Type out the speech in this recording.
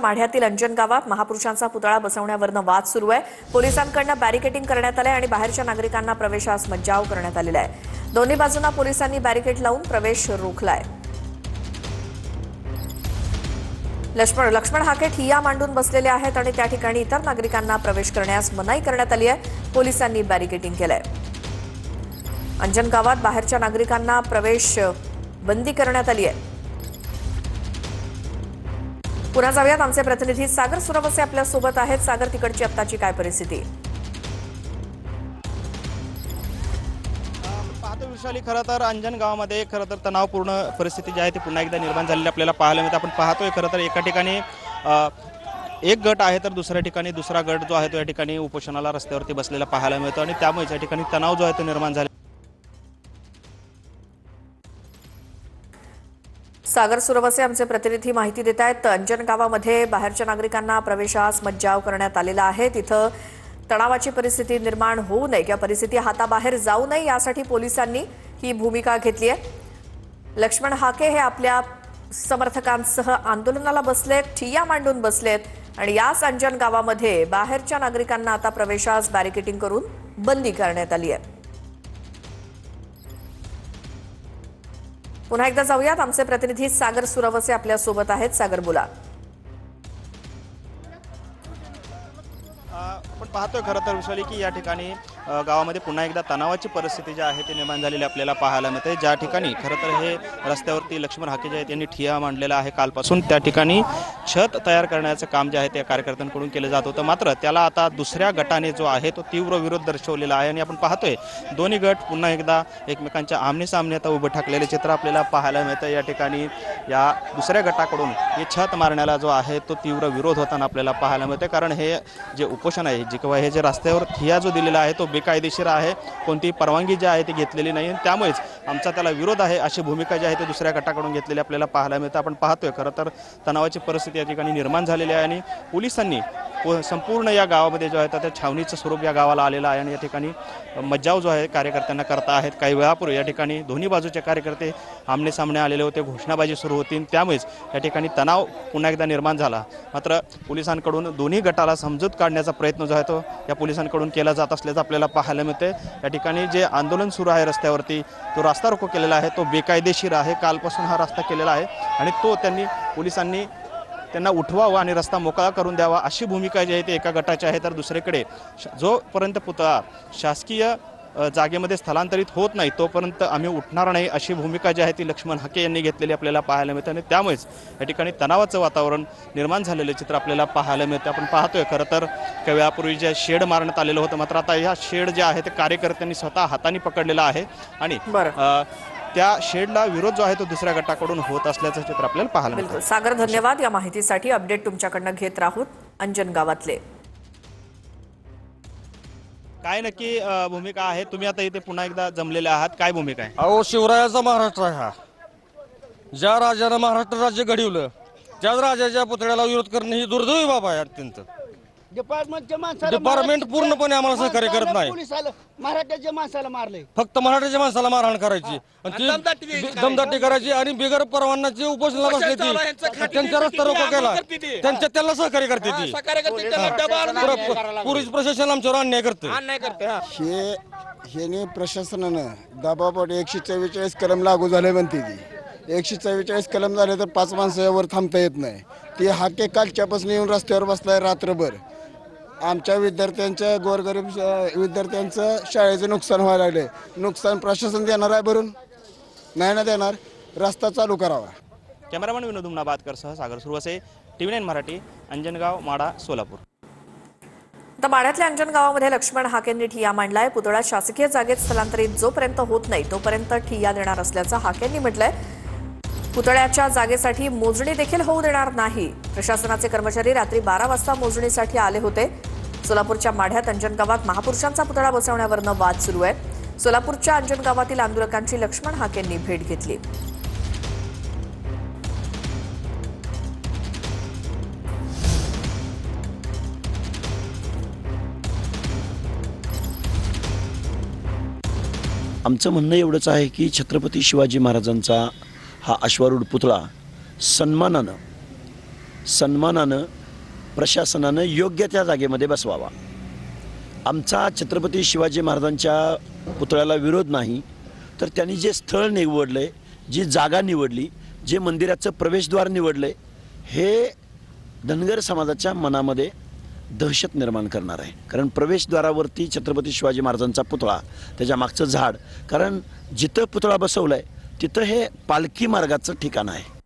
माढ्यातील अंजन गावात महापुरुषांचा पुतळा बसवण्यावरनं वाद सुरू आहे। पोलिसांकडून बॅरिकेडिंग करण्यात आले आणि बाहेरच्या नागरिकांना प्रवेशास मज्जाव करण्यात आलेला आहे। दोन्ही बाजूंना पोलिसांनी बॅरिकेड लावून प्रवेश रोखलाय। लक्ष्मण हाके ठिय्या मांडून बसलेले आहेत आणि त्या ठिकाणी इतर नागरिकांना प्रवेश करण्यास मनाई करण्यात आली आहे। पोलिसांनी बॅरिकेडिंग केलंय। अंजन गावात बाहेरच्या नागरिकांना प्रवेश बंदी करण्यात आली आहे। पुन्हा जाऊयात, आमचे प्रतिनिधी सागर सुरवसे आपल्या सोबत आहेत। सागर, तिकडची आत्ताची काय परिस्थिती? पाहतो विशाली, खरं तर अंजन गावामध्ये खरं तर तणावपूर्ण परिस्थिती जी आहे ती पुन्हा एकदा निर्माण झालेली आपल्याला पाहायला मिळते। आपण पाहतोय खरं तर एका ठिकाणी एक गट आहे तर दुसऱ्या ठिकाणी दुसरा गट जो आहे तो या ठिकाणी उपोषणाला रस्त्यावरती बसलेला पाहायला मिळतो आणि त्यामुळे या ठिकाणी तणाव जो आहे तो निर्माण झाला। सागर सुरवसे आमचे प्रतिनिधी माहिती देत आहेत। अंजन गावामध्ये बाहेरच्या नागरिकांना प्रवेशास मज्जाव करण्यात आलेला आहे। तिथं तणावाची परिस्थिती निर्माण होऊ नये किंवा परिस्थिती हाताबाहेर जाऊ नये यासाठी पोलिसांनी ही भूमिका घेतली आहे। लक्ष्मण हाके हे आपल्या समर्थकांसह आंदोलनाला बसलेत, ठिय्या मांडून बसलेत आणि याच अंजन गावामध्ये बाहेरच्या नागरिकांना आता प्रवेशास बॅरिकेडिंग करून बंदी करण्यात आली आहे। पुन्हा एकदा जाऊयात, आमचे प्रतिनिधी सागर सुरवसे आपल्या सोबत आहेत। सागर, बोला। आपण पाहतोय खरं तर विशाली की या ठिकाणी गावामध्ये पुन्हा एकदा तणावाची परिस्थिती जी आहे ती निर्माण झालेली आपल्याला पाहायला मिळते। ज्या ठिकाणी खरं तर हे रस्त्यावरती लक्ष्मण हाके जे आहेत यांनी ठिय्या मांडलेला आहे कालपासून, त्या ठिकाणी छत तयार करण्याचं काम जे आहे ते कार्यकर्त्यांकडून केलं जात होतं। मात्र त्याला आता दुसऱ्या गटाने जो आहे तो तीव्र विरोध दर्शवलेला आहे आणि आपण पाहतोय दोन्ही गट पुन्हा एकदा एकमेकांच्या आमने-सामने आता उभे ठाकलेले चित्र आपल्याला पाहायला मिळतं। या ठिकाणी या दुसऱ्या गटाकडून हे छत मारण्याला जो आहे तो तीव्र विरोध होताना आपल्याला पाहायला मिळते। कारण हे जे उपोषण आहे किंवा हे जे रस्त्यावर ठिय्या जो दिलेला आहे तो बेकायदेशीर आहे, कोणती परवानगी जी आहे ती घेतलेली नाही, त्यामुळेच आमचा त्याला विरोध आहे अशी भूमिका जी आहे ती दुसऱ्या गटाकडून घेतलेली आपल्याला पाहायला मिळतं। आपण पाहतोय खरं तर तणावाची परिस्थिती या ठिकाणी निर्माण झालेली आहे आणि पोलिसांनी संपूर्ण या गावामध्ये जो आहे त्या छावणीचं स्वरूप या गावाला आलेलं आहे आणि या ठिकाणी मज्जाव जो आहे कार्यकर्त्यांना करता आहेत। काही वेळापूर्वी या ठिकाणी दोन्ही बाजूचे कार्यकर्ते आमने सामने आलेले होते, घोषणाबाजी सुरू होती, त्यामुळेच या ठिकाणी तणाव पुन्हा एकदा निर्माण झाला। मात्र पोलिसांकडून दोन्ही गटाला समजूत काढण्याचा प्रयत्न जो आहे तो या पोलिसांकडून केला जात असल्याचं आपल्याला पाहायला मिळते। या ठिकाणी जे आंदोलन सुरू आहे रस्त्यावरती, तो रास्ता रोको केलेला आहे तो बेकायदेशीर आहे, कालपासून हा रस्ता केलेला आहे आणि तो पोलिसांनी त्यांना उठवावा आणि रस्ता मोकळा करून द्यावा अशी भूमिका जी आहे ती एका गटाची आहे। तर दुसरीकडे जोपर्यंत पुतळा शासकीय जागेमध्ये स्थलांतरित होत नाही तोपर्यंत आम्ही उठणार नाही अशी भूमिका जी आहे ती लक्ष्मण हाके यांनी घेतलेली आपल्याला पाहायला मिळते आणि त्यामुळेच या ठिकाणी तणावाचं वातावरण निर्माण झालेलं चित्र आपल्याला पाहायला मिळते। आपण पाहतोय खरं तर काही वेळापूर्वी जे शेड मारण्यात आलेलं होतं, मात्र आता ह्या शेड जे आहे ते कार्यकर्त्यांनी स्वतः हाताने पकडलेला आहे आणि त्या शेडला विरोध जो आहे तो दुसऱ्या गटाकडून होत असल्याचं चित्र आपल्याला पाहायला मिळतं। सागर, धन्यवाद या माहितीसाठी। अपडेट तुमच्याकडनं घेत राहूत अंजन गावातले। काय नक्की भूमिका आहे? तुम्ही आता इथे पुन्हा एकदा जमलेले आहात, काय भूमिका आहे? अहो, शिवरायाचा महाराष्ट्र आहे हा। ज्या राजानं महाराष्ट्र राज्य घडवलं त्याच राजाच्या पुतळ्याला विरोध करणे ही दुर्दैवी बाब आहे। अत्यंत डिपार्टमेंट पूर्णपणे आम्हाला सहकार्य करत नाही। मराठ्याच्या माणसाला मारले, फक्त मराठ्याच्या माणसाला मारहाण करायची आणि दमदाटी करायची आणि बिगर परवानाची उपोषणाला बसली ती त्यांच्या रस्ता रोको केला, त्यांना सहकार्य करते ती। पोलीस प्रशासन आमच्यावर अन्याय करते। हे प्रशासनानं दबावपोटी 144 कलम लागू झाले म्हणते ती। 144 कलम झाले तर 5 माणसावर थांबता येत नाही। ती हाके कालच्यापासून येऊन रस्त्यावर बसलाय रात्रभर। आमच्या विद्यार्थ्यांच्या गोरगरीब विद्यार्थ्यांचं शाळेचं नुकसान व्हायला लागले। नुकसान प्रशासन देणार आहे भरून? नाही ना देणार। रस्ता चालू करावा। कॅमेरामॅन विनोद उमनाबादकर सह सागर सुरवसे, TV9 मराठी, अंजनगाव, माढा, सोलापूर। आता माढ्यातल्या अंजन गावामध्ये लक्ष्मण हाकेंनी ठिय्या मांडलाय। पुतळा शासकीय जागेत स्थलांतरित जोपर्यंत होत नाही तोपर्यंत ठिय्या देणार असल्याचं हाकेंनी म्हटलंय। पुतळ्याच्या जागेसाठी मोजणी देखील होऊ देणार नाही। प्रशासनाचे कर्मचारी रात्री 12 वाजता मोजणीसाठी आले होते। सोलापूरच्या माढ्यात अंजन गावात महापुरुषांचा पुतळा बसवण्यावरनं वाद सुरू आहे। सोलापूरच्या अंजन गावातील आंदोलकांची लक्ष्मण हाकेंनी भेट घेतली। आमचं म्हणणं एवढंच आहे की छत्रपती शिवाजी महाराजांचा हा अश्वारूढ पुतळा सन्मानानं सन्मानानं प्रशासनानं योग्य त्या जागेमध्ये बसवावा. आमचा छत्रपती शिवाजी महाराजांच्या पुतळ्याला विरोध नाही, तर त्यांनी जे स्थळ निवडले, जी जागा निवडली, जे मंदिराचं प्रवेशद्वार निवडले, हे धनगर समाजाच्या मनामध्ये दहशत निर्माण करणार आहे. कारण प्रवेशद्वारावरती छत्रपती शिवाजी महाराजांचा पुतळा, त्याच्या मागचं झाड, कारण जिथं पुतळा बसवला आहे तिथं हे पालखी मार्गाचं ठिकाण आहे.